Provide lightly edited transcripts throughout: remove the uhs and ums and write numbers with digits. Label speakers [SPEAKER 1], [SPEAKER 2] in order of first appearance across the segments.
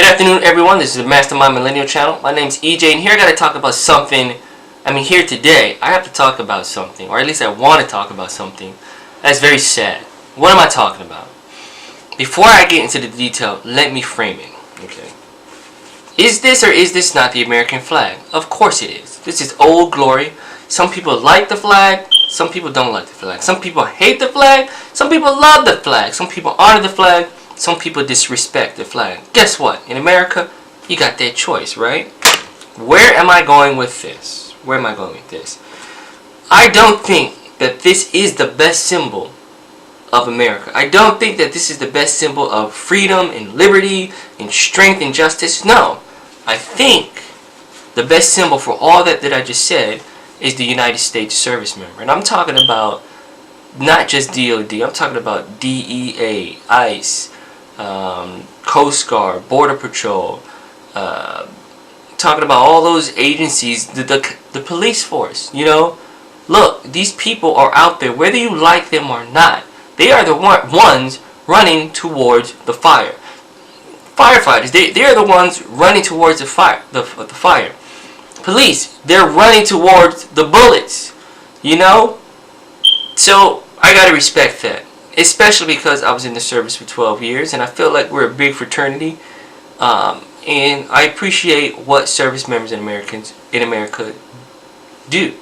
[SPEAKER 1] Good afternoon, everyone. This is the Mastermind Millennial Channel. My name's EJ, and here I got to talk about something. Here today, I have to talk about something, or at least I want to talk about something that's very sad. What am I talking about? Before I get into the detail, let me frame it. Okay. Is this or is this not the American flag? Of course it is. This is old glory. Some people like the flag. Some people don't like the flag. Some people hate the flag. Some people love the flag. Some people honor the flag. Some people disrespect the flag. Guess what? In America, you got that choice, right? Where am I going with this? Where am I going with this? I don't think that this is the best symbol of America. I don't think that this is the best symbol of freedom and liberty and strength and justice. No. I think the best symbol for all that I just said is the United States service member. And I'm talking about not just DOD. I'm talking about DEA, ICE, Coast Guard, Border Patrol, talking about all those agencies, the police force, you know. Look, these people are out there, whether you like them or not. They are the ones running towards the fire. Firefighters, they are the ones running towards the fire. Police, they're running towards the bullets, you know. So I gotta respect that. Especially because I was in the service for 12 years and I feel like we're a big fraternity, and I appreciate what service members in America do.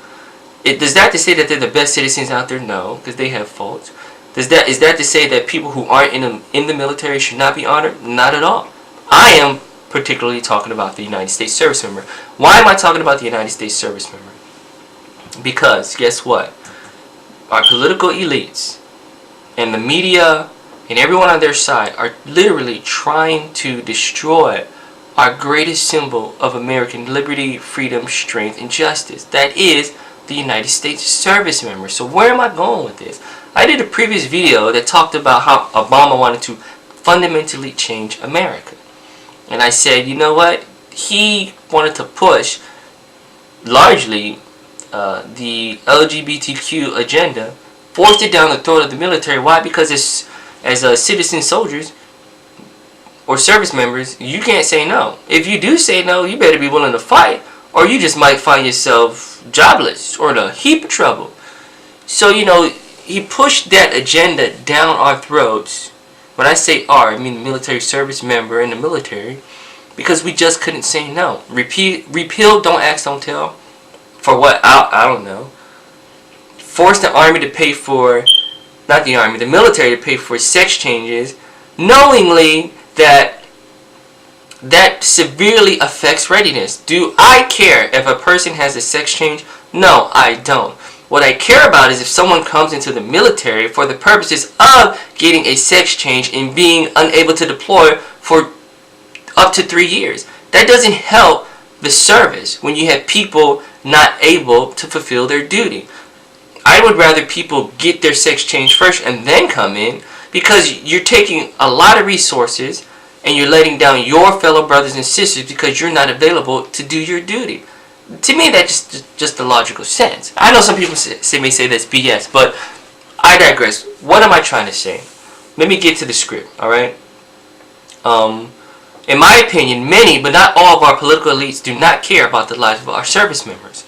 [SPEAKER 1] Does that to say that they're the best citizens out there? No, because they have faults. Is that to say that people who aren't in the military should not be honored? Not at all. I am particularly talking about the United States service member. Why am I talking about the United States service member? Because guess what? Our political elites and the media and everyone on their side are literally trying to destroy our greatest symbol of American liberty, freedom, strength, and justice. That is the United States service member. So where am I going with this? I did a previous video that talked about how Obama wanted to fundamentally change America. And I said, you know what? He wanted to push largely the LGBTQ agenda, forced it down the throat of the military. Why? Because as citizen soldiers or service members, you can't say no. If you do say no, you better be willing to fight, or you just might find yourself jobless or in a heap of trouble. So, you know, he pushed that agenda down our throats. When I say our, I mean the military service member in the military, because we just couldn't say no. Repeal, don't ask, don't tell. For what? I don't know. Force the army to pay for, not the army, the military to pay for sex changes, knowingly that severely affects readiness. Do I care if a person has a sex change? No, I don't. What I care about is if someone comes into the military for the purposes of getting a sex change and being unable to deploy for up to 3 years. That doesn't help the service when you have people not able to fulfill their duty. I would rather people get their sex change first and then come in, because you're taking a lot of resources and you're letting down your fellow brothers and sisters because you're not available to do your duty. To me, that's just the logical sense. I know some people may say that's BS, but I digress. What am I trying to say? Let me get to the script, alright? In my opinion, many, but not all of our political elites do not care about the lives of our service members.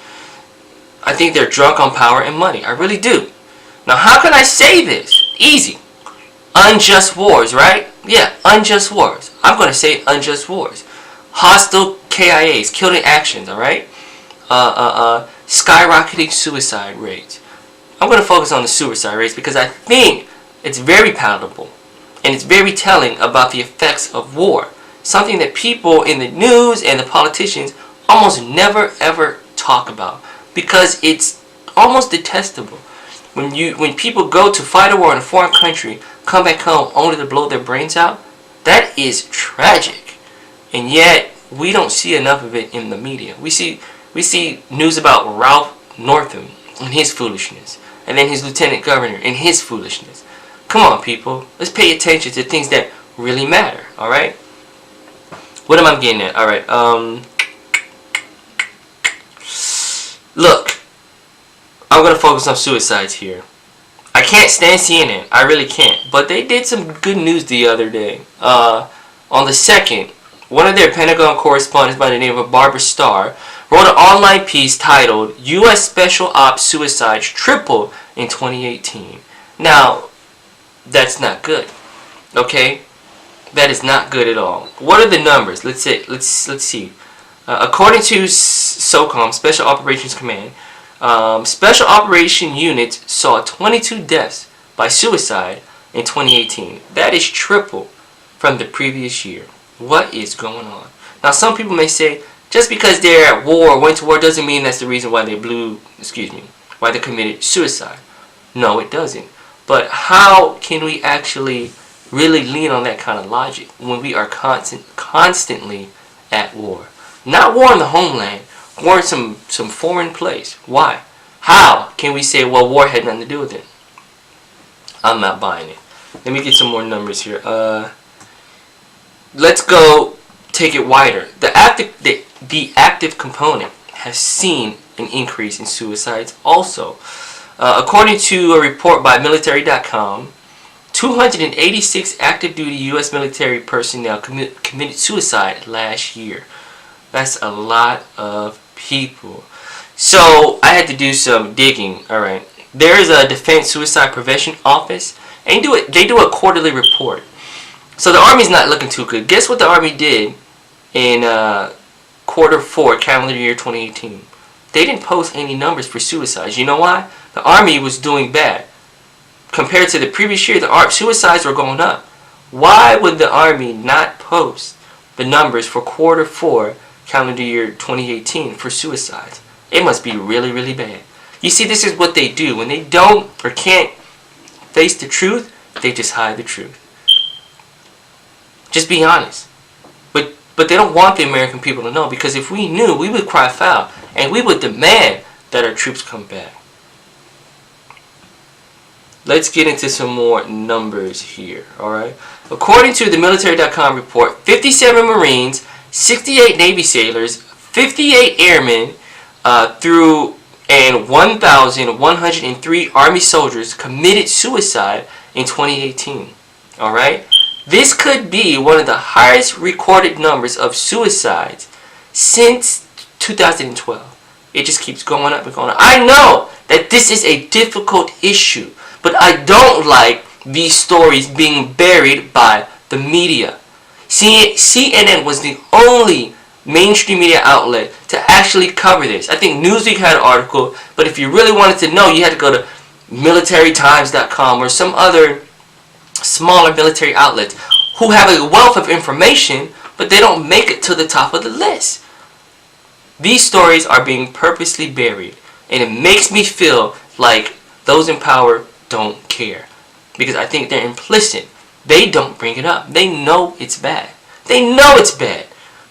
[SPEAKER 1] I think they're drunk on power and money. I really do. Now, how can I say this? Easy. Unjust wars, right? Yeah, unjust wars. I'm going to say unjust wars. Hostile KIAs, killing actions, alright? Skyrocketing suicide rates. I'm going to focus on the suicide rates because I think it's very palatable and it's very telling about the effects of war. Something that people in the news and the politicians almost never ever talk about, because it's almost detestable. When people go to fight a war in a foreign country, come back home only to blow their brains out, that is tragic. And yet we don't see enough of it in the media. We see news about Ralph Northam and his foolishness, and then his lieutenant governor and his foolishness. Come on, people, let's pay attention to things that really matter. All right. What am I getting at? All right. Look, I'm gonna focus on suicides here. I can't stand CNN. I really can't. But they did some good news the other day. On the 2nd, one of their Pentagon correspondents by the name of Barbara Starr wrote an online piece titled U.S. Special Ops Suicides Triple in 2018. Now, that's not good. Okay? That is not good at all. What are the numbers? Let's see. According to SOCOM, Special Operations Command, Special Operation Units saw 22 deaths by suicide in 2018. That is triple from the previous year. What is going on? Now, some people may say, just because they're at war or went to war doesn't mean that's the reason why they why they committed suicide. No, it doesn't. But how can we actually really lean on that kind of logic when we are constantly at war? Not war in the homeland, war in some foreign place. Why? How can we say, well, war had nothing to do with it? I'm not buying it. Let me get some more numbers here. Let's go take it wider. The active component has seen an increase in suicides also. According to a report by military.com, 286 active duty U.S. military personnel committed suicide last year. That's a lot of people. So I had to do some digging. Alright. There is a Defense Suicide Prevention Office, and they do a quarterly report. So the Army's not looking too good. Guess what the Army did in quarter 4, calendar year 2018? They didn't post any numbers for suicides. You know why? The Army was doing bad. Compared to the previous year, the suicides were going up. Why would the Army not post the numbers for quarter 4, calendar year 2018 for suicides? It must be really, really bad. You see, this is what they do. When they don't or can't face the truth, they just hide the truth. Just be honest. But they don't want the American people to know, because if we knew, we would cry foul and we would demand that our troops come back. Let's get into some more numbers here, alright? According to the military.com report, 57 Marines, 68 Navy sailors, 58 airmen, and 1,103 Army soldiers committed suicide in 2018. Alright? This could be one of the highest recorded numbers of suicides since 2012. It just keeps going up and going up. I know that this is a difficult issue, but I don't like these stories being buried by the media. CNN was the only mainstream media outlet to actually cover this. I think Newsweek had an article, but if you really wanted to know, you had to go to militarytimes.com or some other smaller military outlets who have a wealth of information, but they don't make it to the top of the list. These stories are being purposely buried, and it makes me feel like those in power don't care, because I think they're implicit. They don't bring it up. They know it's bad. They know it's bad.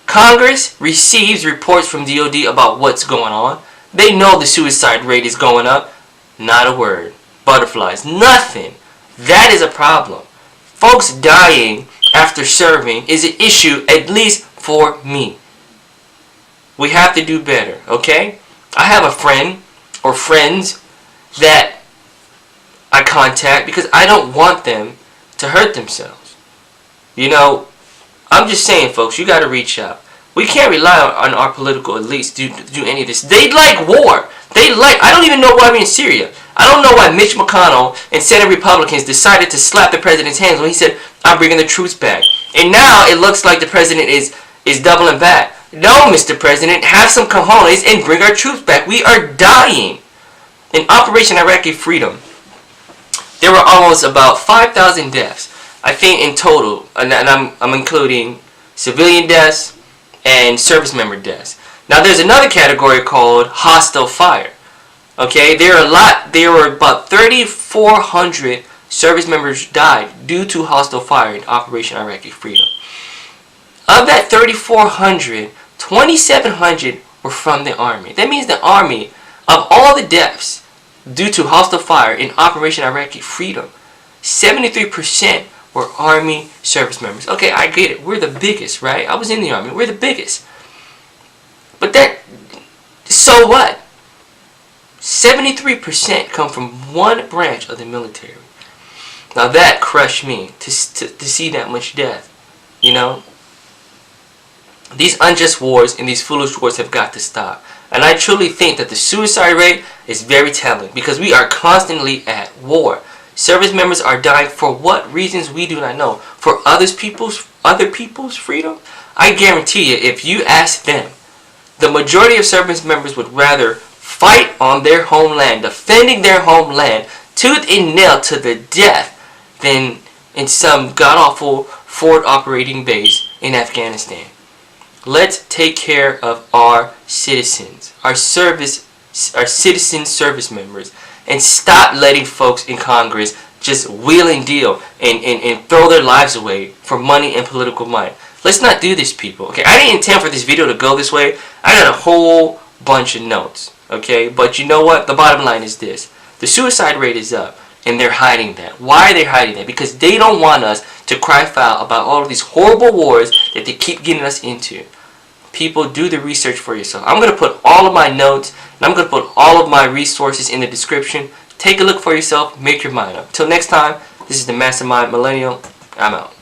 [SPEAKER 1] Congress receives reports from DOD about what's going on. They know the suicide rate is going up. Not a word. Butterflies. Nothing. That is a problem. Folks dying after serving is an issue, at least for me. We have to do better, okay? I have a friend or friends that I contact because I don't want them to hurt themselves. You know, I'm just saying, folks, you got to reach out. We can't rely on our political elites to do any of this. They like war. I don't even know why we're in Syria. I don't know why Mitch McConnell and Senate Republicans decided to slap the president's hands when he said, I'm bringing the troops back. And now it looks like the president is doubling back. No, Mr. President, have some cojones and bring our troops back. We are dying. In Operation Iraqi Freedom, there were almost about 5,000 deaths. I think in total, and I'm including civilian deaths and service member deaths. Now there's another category called hostile fire. Okay, there were about 3,400 service members died due to hostile fire in Operation Iraqi Freedom. Of that 3,400, 2,700 were from the Army. That means the Army, of all the deaths due to hostile fire in Operation Iraqi Freedom, 73% were Army service members. Okay, I get it. We're the biggest, right? I was in the Army. We're the biggest. But so what? 73% come from one branch of the military. Now that crushed me to see that much death, you know? These unjust wars and these foolish wars have got to stop. And I truly think that the suicide rate is very telling, because we are constantly at war. Service members are dying for what reasons we do not know. For other people's freedom? I guarantee you, if you ask them, the majority of service members would rather fight on their homeland, defending their homeland, tooth and nail to the death, than in some god-awful forward operating base in Afghanistan. Let's take care of our citizens, our citizen service members, and stop letting folks in Congress just wheel and deal and throw their lives away for money and political might. Let's not do this, people. Okay, I didn't intend for this video to go this way. I got a whole bunch of notes. Okay, but you know what? The bottom line is this: the suicide rate is up, and they're hiding that. Why are they hiding that? Because they don't want us to cry foul about all of these horrible wars that they keep getting us into. People, do the research for yourself. I'm going to put all of my notes and I'm going to put all of my resources in the description. Take a look for yourself. Make your mind up. Till next time, this is the Mastermind Millennial. I'm out.